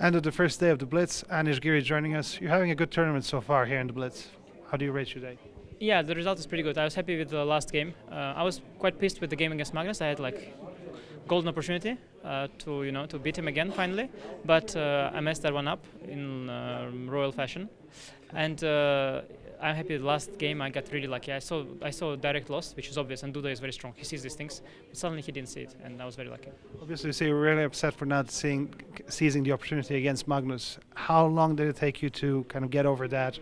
End of the first day of the Blitz. Anish Giri joining us. You're having a good tournament so far here in the Blitz. How do you rate your day? Yeah, the result is pretty good. I was happy with the last game. I was quite pissed with the game against Magnus. I had like golden opportunity to beat him again finally, but I messed that one up in royal fashion. And I'm happy with the last game I got really lucky. I saw a direct loss, which is obvious, and Duda is very strong. He sees these things, but suddenly he didn't see it, and I was very lucky. Obviously, you say you're really upset for not seizing the opportunity against Magnus. How long did it take you to kind of get over that?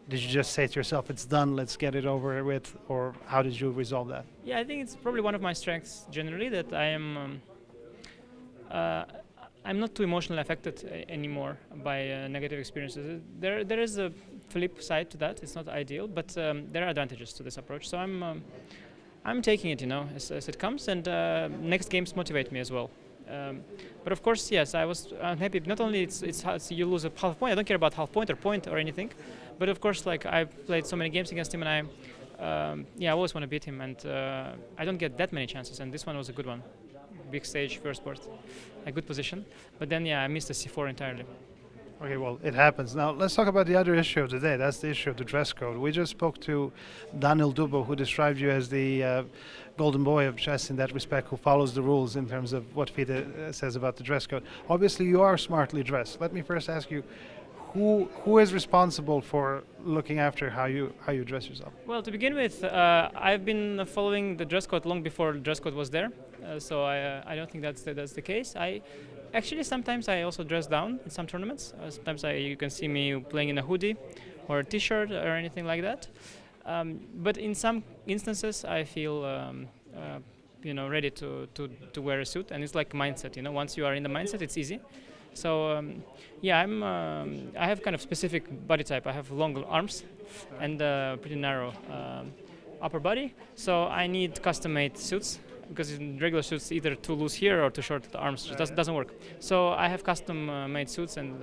Did you just say to yourself, it's done, let's get it over with, or how did you resolve that? Yeah, I think it's probably one of my strengths generally, that I am I'm not too emotionally affected anymore by negative experiences. There is a flip side to that. It's not ideal, but there are advantages to this approach. So I'm taking it, as it comes, and next games motivate me as well. But of course, yes, I'm happy. Not only it's you lose a half point. I don't care about half point or anything, but of course, like I've played so many games against him, and I always want to beat him, and I don't get that many chances, and this one was a good one. Big stage, first board, a good position. But then, I missed the C4 entirely. Okay, well, it happens. Now, let's talk about the other issue of the day. That's the issue of the dress code. We just spoke to Daniel Dubo, who described you as the golden boy of chess in that respect, who follows the rules in terms of what FIDE says about the dress code. Obviously, you are smartly dressed. Let me first ask you, who is responsible for looking after how you dress yourself? Well, to begin with, I've been following the dress code long before the dress code was there, so I don't think that's the case. Sometimes I also dress down in some tournaments. Sometimes you can see me playing in a hoodie or a t-shirt or anything like that. But in some instances, I feel ready to wear a suit, and it's like mindset. Once you are in the mindset, it's easy. So I have kind of specific body type. I have long arms and pretty narrow upper body. So I need custom-made suits, because in regular suits either too loose here or too short at the arms. It doesn't work. So I have custom-made suits, and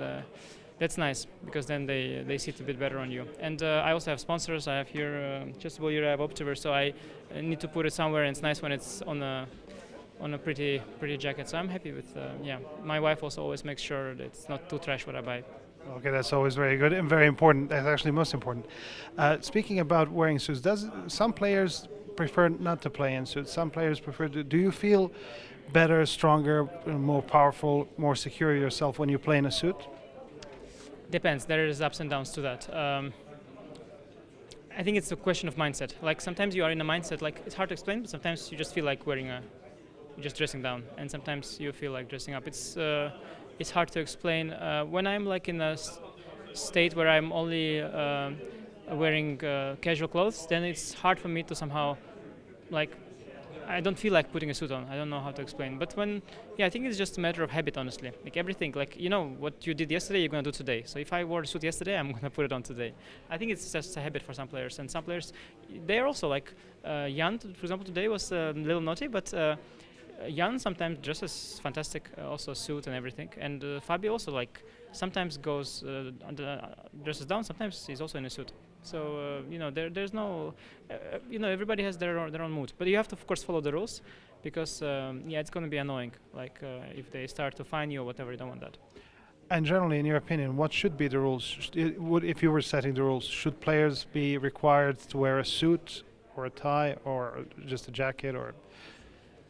that's nice because then they sit a bit better on you. And I also have sponsors. I have here Chessable Year, I have Optiver, so I need to put it somewhere, and it's nice when it's on a pretty jacket. So I'm happy with my wife also always makes sure that it's not too trash what I buy. Okay, that's always very good and very important. That's actually most important. Speaking about wearing suits, some players prefer not to play in suits? Some players prefer to. Do you feel better, stronger, more powerful, more secure yourself when you play in a suit? Depends. There is ups and downs to that. I think it's a question of mindset. Like sometimes you are in a mindset, like it's hard to explain, but sometimes you just feel like just dressing down, and sometimes you feel like dressing up. It's hard to explain. When I'm like in a state where I'm only wearing casual clothes, then it's hard for me to somehow, like, I don't feel like putting a suit on. I don't know how to explain. But I think it's just a matter of habit, honestly. Like everything, like what you did yesterday, you're gonna do today. So if I wore a suit yesterday, I'm gonna put it on today. I think it's just a habit for some players, and some players, they are also like Jan, for example, today was a little naughty, but. Jan sometimes dresses fantastic, also suit and everything, and Fabi also like sometimes goes dresses down. Sometimes he's also in a suit. So there's no, everybody has their own mood. But you have to of course follow the rules, because it's going to be annoying. Like if they start to fine you or whatever, you don't want that. And generally, in your opinion, what should be the rules? If you were setting the rules, should players be required to wear a suit or a tie or just a jacket or?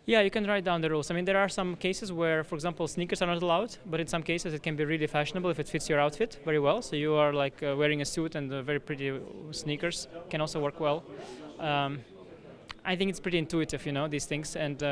Yeah, you can write down the rules. I mean, there are some cases where, for example, sneakers are not allowed, but in some cases it can be really fashionable if it fits your outfit very well. So you are like wearing a suit and very pretty sneakers can also work well. I think it's pretty intuitive, these things, and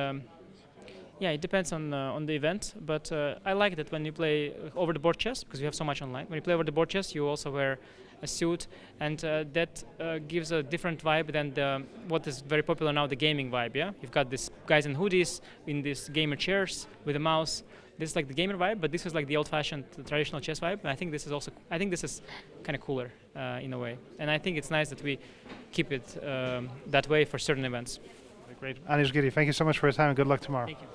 it depends on the event. But I like that when you play over the board chess, because we have so much online. When you play over the board chess, you also wear a suit, and that gives a different vibe than what is very popular now, the gaming vibe. Yeah, you've got these guys in hoodies in these gamer chairs with a mouse. This is like the gamer vibe, but this is like the old-fashioned, traditional chess vibe. And I think this is kind of cooler in a way, and I think it's nice that we keep it that way for certain events. Great, Anish Giri, thank you so much for your time, and good luck tomorrow. Thank you.